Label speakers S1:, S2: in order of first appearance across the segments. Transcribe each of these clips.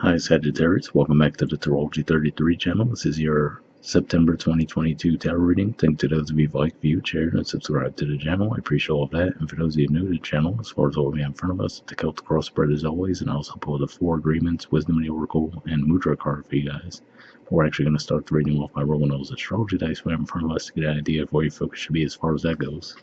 S1: Hi Sagittarius, welcome back to the Astrology 33 channel. This is your September 2022 tarot reading. Thank you to those of you who like, view, share, and subscribe to the channel. I appreciate all of that. And for those of you new to the channel, as far as what we have in front of us, the Celtic crossbread as always, and I also pulled the 4 agreements, wisdom and the oracle, and Mudra card for you guys. But we're actually going to start the reading off by rolling those astrology dice we have in front of us to get an idea of where your focus should be as far as that goes.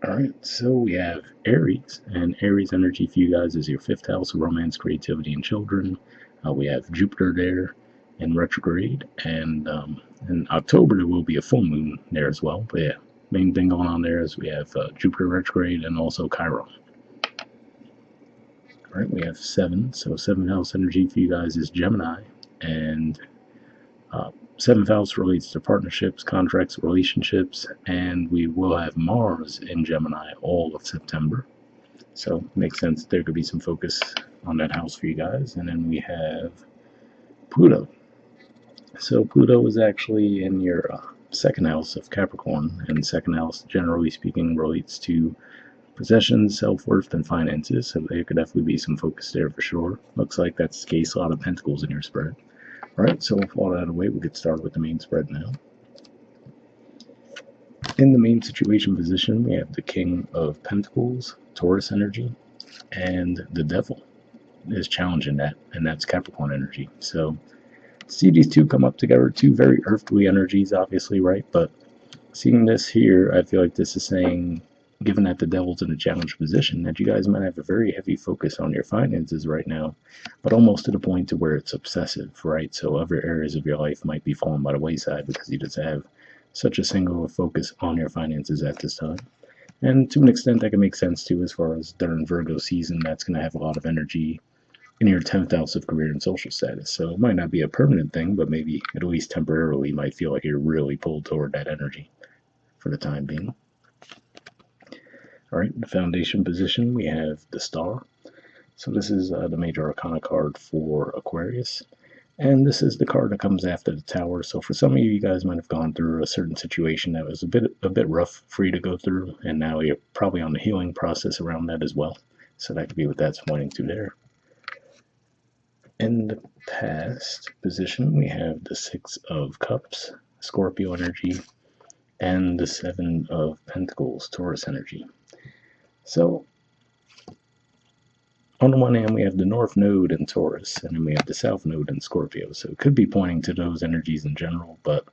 S1: Alright, so we have Aries, and Aries energy for you guys is your 5th house of romance, creativity, and children. We have Jupiter there in retrograde, and in October there will be a full moon there as well. But yeah, main thing going on there is we have Jupiter retrograde and also Chiron. Alright, we have 7, so 7th house energy for you guys is Gemini, and 7th house relates to partnerships, contracts, relationships, and we will have Mars in Gemini all of September. So it makes sense there could be some focus on that house for you guys. And then we have Pluto. So Pluto is actually in your 2nd house of Capricorn, and 2nd house, generally speaking, relates to possessions, self-worth, and finances. So there could definitely be some focus there for sure. Looks like that's the case, a lot of pentacles in your spread. Alright, so with all that out of the way, we'll get started with the main spread now. In the main situation position, we have the King of Pentacles, Taurus energy, and the Devil is challenging that, and that's Capricorn energy. So, see these two come up together, two very earthly energies, obviously, right? But seeing this here, I feel like this is saying, given that the Devil's in a challenged position, that you guys might have a very heavy focus on your finances right now, but almost to the point to where it's obsessive, right? So other areas of your life might be falling by the wayside because you just have such a single focus on your finances at this time. And to an extent, that can make sense too, as far as during Virgo season, that's going to have a lot of energy in your 10th house of career and social status. So it might not be a permanent thing, but maybe at least temporarily you might feel like you're really pulled toward that energy for the time being. Alright, in the foundation position, we have the Star. So this is the Major Arcana card for Aquarius. And this is the card that comes after the Tower. So for some of you, you guys might have gone through a certain situation that was a bit rough for you to go through, and now you're probably on the healing process around that as well. So that could be what that's pointing to there. In the past position, we have the 6 of Cups, Scorpio energy, and the 7 of Pentacles, Taurus energy. So, on the one hand, we have the North Node in Taurus, and then we have the South Node in Scorpio. So it could be pointing to those energies in general, but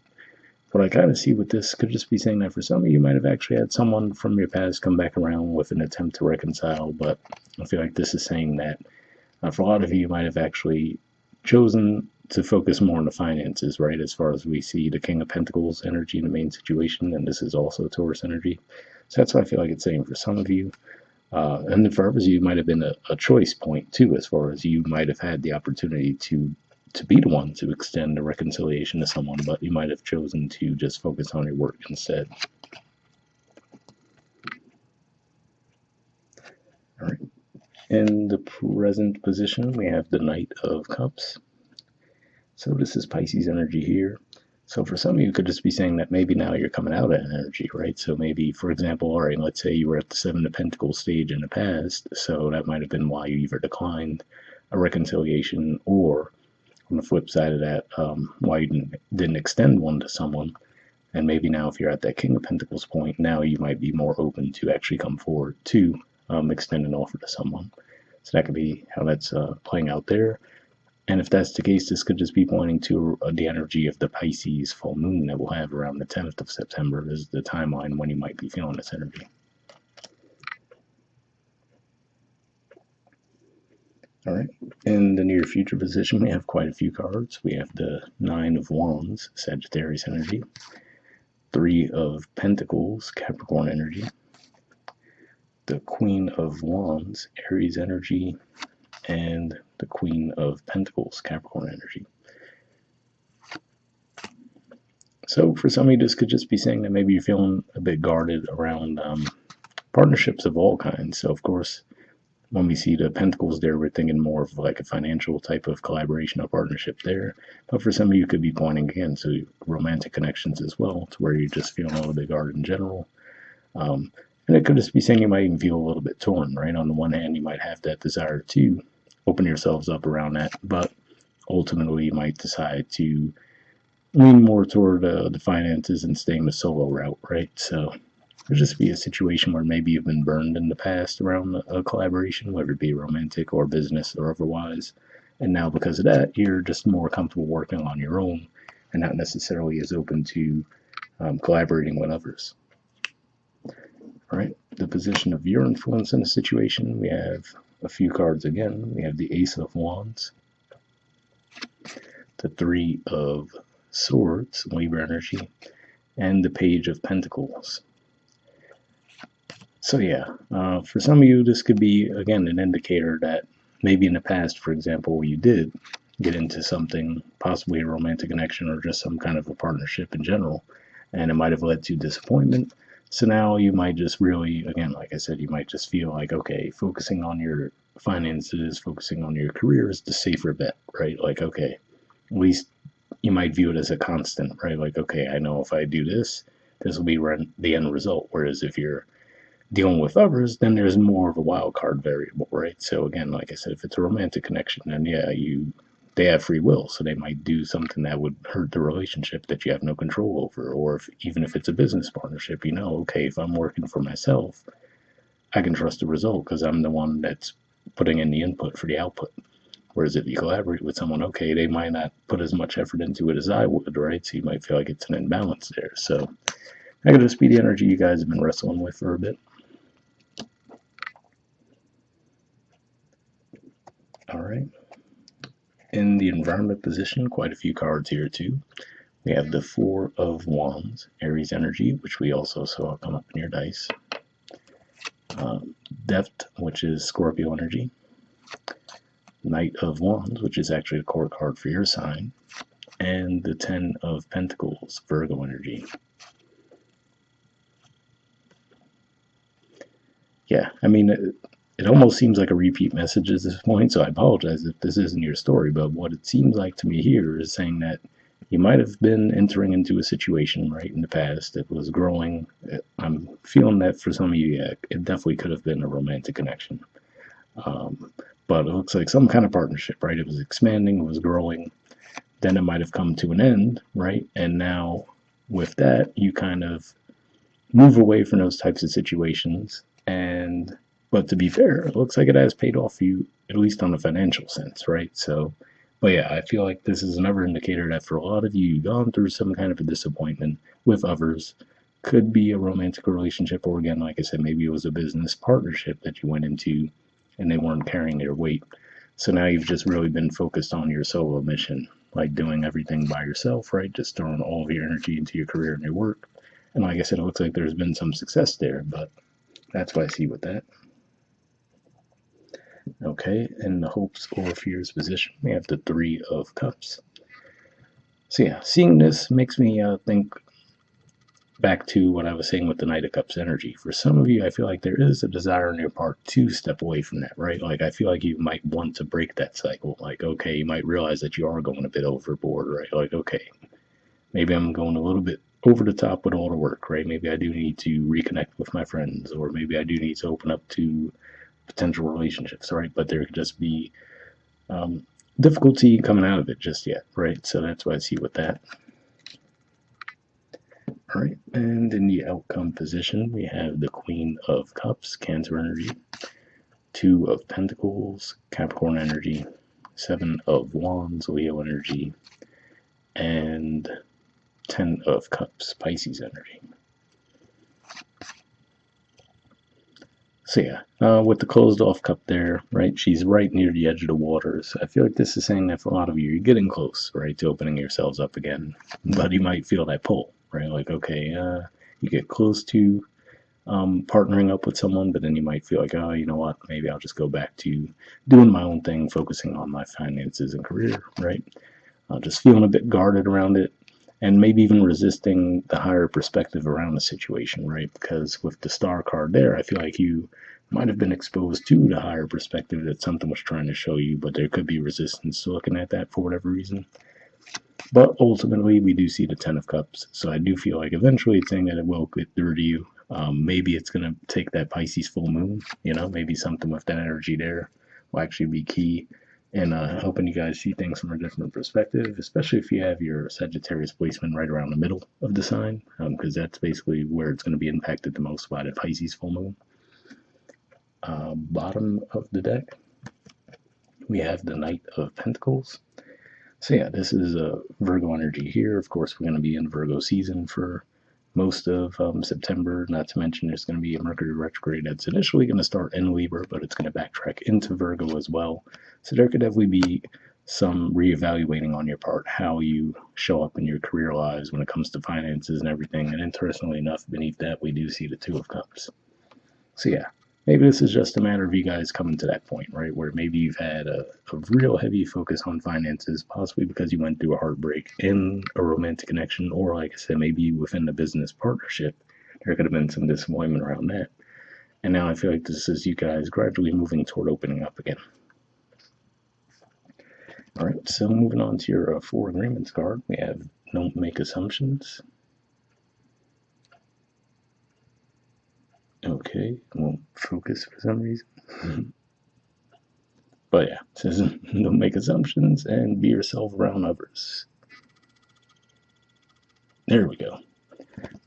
S1: what I kind of see with this could just be saying that for some of you might have actually had someone from your past come back around with an attempt to reconcile, but I feel like this is saying that for a lot of you, you might have actually chosen to focus more on the finances, right? As far as we see the King of Pentacles energy in the main situation, and this is also Taurus energy. So that's what I feel like it's saying for some of you. And then for others, you might have been a choice point too, as far as you might have had the opportunity to be the one to extend a reconciliation to someone, but you might have chosen to just focus on your work instead. All right. In the present position, we have the Knight of Cups. So this is Pisces energy here. So for some of you, it could just be saying that maybe now you're coming out of energy, right? So maybe, for example, all right, let's say you were at the 7 of Pentacles stage in the past, so that might have been why you either declined a reconciliation, or on the flip side of that, why you didn't extend one to someone. And maybe now if you're at that King of Pentacles point, now you might be more open to actually come forward to extend an offer to someone. So that could be how that's playing out there. And if that's the case, this could just be pointing to the energy of the Pisces full moon that we'll have around the 10th of September. This is the timeline when you might be feeling this energy. All right, in the near future position, we have quite a few cards. We have the 9 of Wands, Sagittarius energy, 3 of Pentacles, Capricorn energy, the Queen of Wands, Aries energy, and the Queen of Pentacles, Capricorn energy. So for some of you, this could just be saying that maybe you're feeling a bit guarded around partnerships of all kinds. So of course, when we see the Pentacles there, we're thinking more of like a financial type of collaboration or partnership there. But for some of you, it could be pointing again to romantic connections as well, to where you're just feeling a little bit guarded in general. And And it could just be saying you might even feel a little bit torn, right? On the one hand, you might have that desire to open yourselves up around that, but ultimately you might decide to lean more toward the finances and staying the solo route, right? So there'll just be a situation where maybe you've been burned in the past around a collaboration, whether it be romantic or business or otherwise. And now, because of that, you're just more comfortable working on your own and not necessarily as open to collaborating with others. All right, the position of your influence in a situation, we have a few cards again. We have the Ace of Wands, the Three of Swords, Libra energy, and the Page of Pentacles. So yeah, for some of you, this could be, again, an indicator that maybe in the past, for example, you did get into something, possibly a romantic connection or just some kind of a partnership in general, and it might have led to disappointment. So now you might just really, again, like I said, you might just feel like, okay, focusing on your finances, focusing on your career is the safer bet, right? Like, okay, at least you might view it as a constant, right? Like, okay, I know if I do this, this will be the end result. Whereas if you're dealing with others, then there's more of a wild card variable, right? So again, like I said, if it's a romantic connection, then yeah, they have free will, so they might do something that would hurt the relationship that you have no control over. Or even if it's a business partnership, you know, okay, if I'm working for myself, I can trust the result because I'm the one that's putting in the input for the output. Whereas if you collaborate with someone, okay, they might not put as much effort into it as I would, right? So you might feel like it's an imbalance there. So that could just be the energy you guys have been wrestling with for a bit. All right. In the environment position, quite a few cards here too. We have the Four of Wands, Aries energy, which we also saw come up in your dice. Depth, which is Scorpio energy. Knight of Wands, which is actually the core card for your sign. And the Ten of Pentacles, Virgo energy. Yeah, I mean, it almost seems like a repeat message at this point, so I apologize if this isn't your story, but what it seems like to me here is saying that you might have been entering into a situation, right, in the past that was growing. I'm feeling that for some of you, yeah, it definitely could have been a romantic connection. But it looks like some kind of partnership, right? It was expanding, it was growing. Then it might have come to an end, right? And now with that, you kind of move away from those types of situations. But to be fair, it looks like it has paid off for you, at least on a financial sense, right? So, but yeah, I feel like this is another indicator that for a lot of you, you've gone through some kind of a disappointment with others. Could be a romantic relationship, or again, like I said, maybe it was a business partnership that you went into and they weren't carrying their weight. So now you've just really been focused on your solo mission, like doing everything by yourself, right? Just throwing all of your energy into your career and your work. And like I said, it looks like there's been some success there, but that's what I see with that. Okay, in the hopes or fears position, we have the Three of Cups. So yeah, seeing this makes me think back to what I was saying with the Knight of Cups energy. For some of you, I feel like there is a desire on your part to step away from that, right? Like I feel like you might want to break that cycle. Like, okay, you might realize that you are going a bit overboard, right? Like, okay, maybe I'm going a little bit over the top with all the work, right? Maybe I do need to reconnect with my friends, or maybe I do need to open up to potential relationships, right? But there could just be difficulty coming out of it just yet, right? So that's what I see with that. All right, and in the outcome position, we have the Queen of Cups, Cancer energy, Two of Pentacles, Capricorn energy, Seven of Wands, Leo energy, and Ten of Cups, Pisces energy. So yeah, with the closed off cup there, right, she's right near the edge of the waters. I feel like this is saying that for a lot of you, you're getting close, right, to opening yourselves up again. But you might feel that pull, right? Like, okay, you get close to partnering up with someone, but then you might feel like, oh, you know what, maybe I'll just go back to doing my own thing, focusing on my finances and career, right? Just feeling a bit guarded around it, and maybe even resisting the higher perspective around the situation, right? Because with the star card there, I feel like you might have been exposed to the higher perspective that something was trying to show you, but there could be resistance to looking at that for whatever reason. But ultimately, we do see the Ten of Cups, so I do feel like eventually it's saying that it will get through to you, Maybe it's going to take that Pisces full moon, maybe something with that energy there will actually be key in helping you guys see things from a different perspective, especially if you have your Sagittarius placement right around the middle of the sign, because that's basically where it's going to be impacted the most by the Pisces full moon. Bottom of the deck, we have the Knight of Pentacles. So yeah, this is a Virgo energy here. Of course, we're going to be in Virgo season for most of September, not to mention there's going to be a Mercury retrograde that's initially going to start in Libra, but it's going to backtrack into Virgo as well. So there could definitely be some reevaluating on your part, how you show up in your career lives when it comes to finances and everything. And interestingly enough, beneath that, we do see the Two of Cups. So yeah, maybe this is just a matter of you guys coming to that point, right? Where maybe you've had a real heavy focus on finances, possibly because you went through a heartbreak in a romantic connection, or like I said, maybe within a business partnership, there could have been some disappointment around that. And now I feel like this is you guys gradually moving toward opening up again. All right, so moving on to your Four Agreements card, we have Don't Make Assumptions. Okay, won't focus for some reason. But yeah, it says don't make assumptions and be yourself around others. There we go.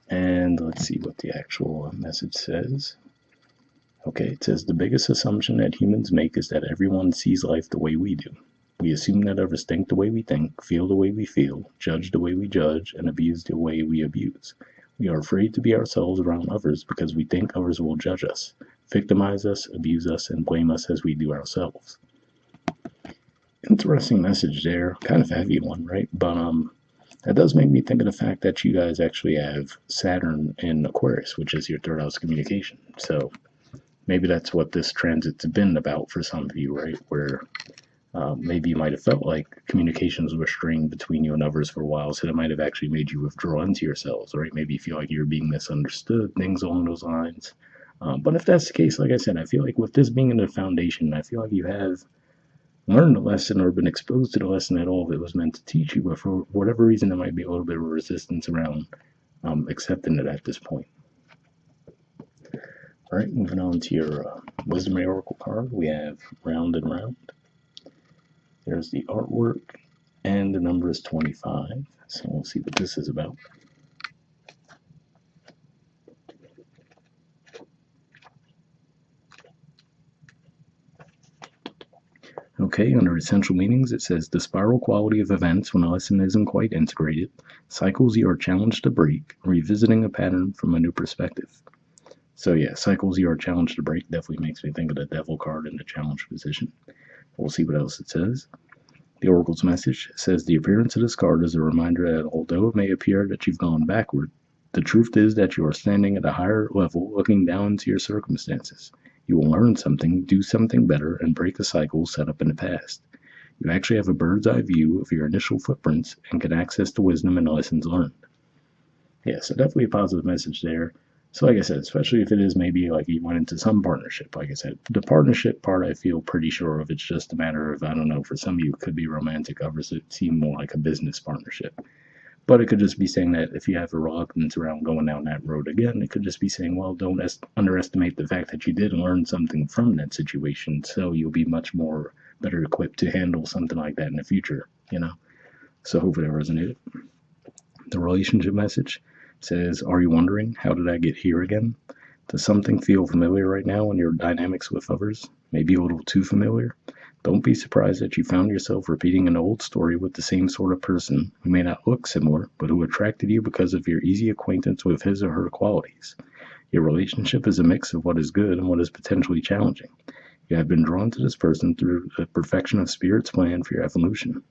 S1: And let's see what the actual message says. Okay, it says the biggest assumption that humans make is that everyone sees life the way we do. We assume that others think the way we think, feel the way we feel, judge the way we judge, and abuse the way we abuse. We are afraid to be ourselves around others because we think others will judge us, victimize us, abuse us, and blame us as we do ourselves. Interesting message there. Kind of a heavy one, right? But that does make me think of the fact that you guys actually have Saturn in Aquarius, which is your third house communication. So maybe that's what this transit's been about for some of you, right? Where maybe you might have felt like communications were strained between you and others for a while, so that might have actually made you withdraw into yourselves, right? Maybe you feel like you're being misunderstood, things along those lines. But if that's the case, like I said, I feel like with this being in the foundation, I feel like you have learned the lesson or been exposed to the lesson that all of it was meant to teach you, but for whatever reason, there might be a little bit of resistance around accepting it at this point. All right, moving on to your Wisdom Oracle card, we have Round and Round. There's the artwork, and the number is 25. So we'll see what this is about. Okay, under essential meanings, it says the spiral quality of events when a lesson isn't quite integrated, cycles you are challenged to break, revisiting a pattern from a new perspective. So yeah, cycles you are challenged to break definitely makes me think of the Devil card in the challenge position. We'll see what else it says. The Oracle's message says the appearance of this card is a reminder that although it may appear that you've gone backward, the truth is that you are standing at a higher level looking down into your circumstances. You will learn something, do something better, and break a cycle set up in the past. You actually have a bird's eye view of your initial footprints and can access the wisdom and lessons learned. Yeah, so definitely a positive message there. So like I said, especially if it is maybe like you went into some partnership, like I said, the partnership part I feel pretty sure of. It's just a matter of, I don't know, for some of you it could be romantic, others it seem more like a business partnership. But it could just be saying that if you have a reluctance around going down that road again, it could just be saying, well, don't underestimate the fact that you did learn something from that situation, so you'll be much more better equipped to handle something like that in the future, So hopefully that resonated. The relationship message says, are you wondering, how did I get here again? Does something feel familiar right now in your dynamics with others? Maybe a little too familiar? Don't be surprised that you found yourself repeating an old story with the same sort of person who may not look similar, but who attracted you because of your easy acquaintance with his or her qualities. Your relationship is a mix of what is good and what is potentially challenging. You have been drawn to this person through the perfection of Spirit's plan for your evolution.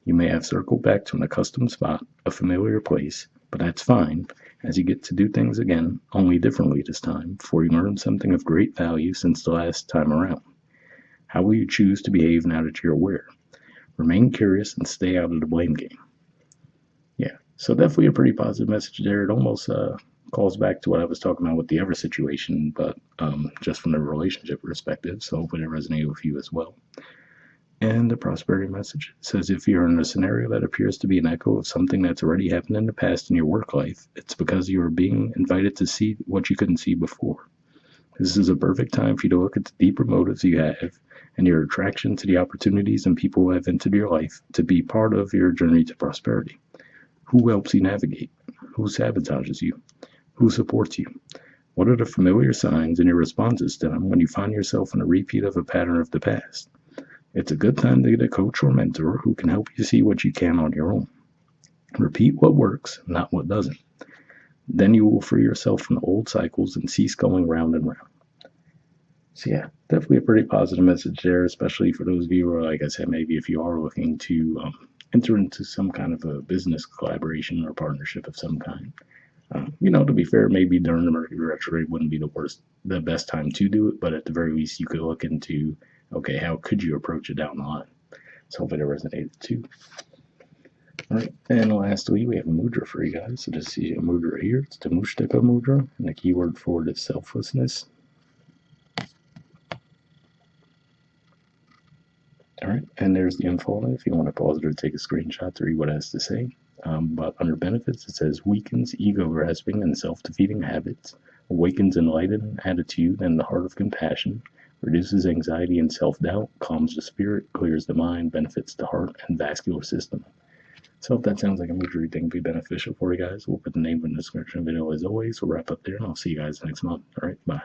S1: You may have circled back to an accustomed spot, a familiar place, but that's fine, as you get to do things again, only differently this time, for you learned something of great value since the last time around. How will you choose to behave now that you're aware? Remain curious and stay out of the blame game. Yeah, so definitely a pretty positive message there. It almost calls back to what I was talking about with the other situation, but just from the relationship perspective, so hopefully it resonated with you as well. And the prosperity message says if you're in a scenario that appears to be an echo of something that's already happened in the past in your work life, it's because you are being invited to see what you couldn't see before. This is a perfect time for you to look at the deeper motives you have and your attraction to the opportunities and people who have entered your life to be part of your journey to prosperity. Who helps you navigate? Who sabotages you? Who supports you? What are the familiar signs and your responses to them when you find yourself in a repeat of a pattern of the past? It's a good time to get a coach or mentor who can help you see what you can on your own. Repeat what works, not what doesn't. Then you will free yourself from the old cycles and cease going round and round. So yeah, definitely a pretty positive message there, especially for those of you who are, like I said, maybe if you are looking to enter into some kind of a business collaboration or partnership of some kind. To be fair, maybe during the Mercury retrograde wouldn't be the best time to do it, but at the very least, you could look into, okay, how could you approach it down the line? So hopefully it resonated too. All right, and lastly, we have a mudra for you guys. So just see a mudra here. It's the Mushtika mudra, and the keyword for it is selflessness. All right, and there's the info. If you want to pause it or take a screenshot to read what it has to say. But under benefits, it says weakens ego grasping and self-defeating habits, awakens enlightened attitude and the heart of compassion, reduces anxiety and self-doubt, calms the spirit, clears the mind, benefits the heart and vascular system. So if that sounds like a mudra you think would be beneficial for you guys, we'll put the name in the description video as always. We'll wrap up there, and I'll see you guys next month. All right, bye.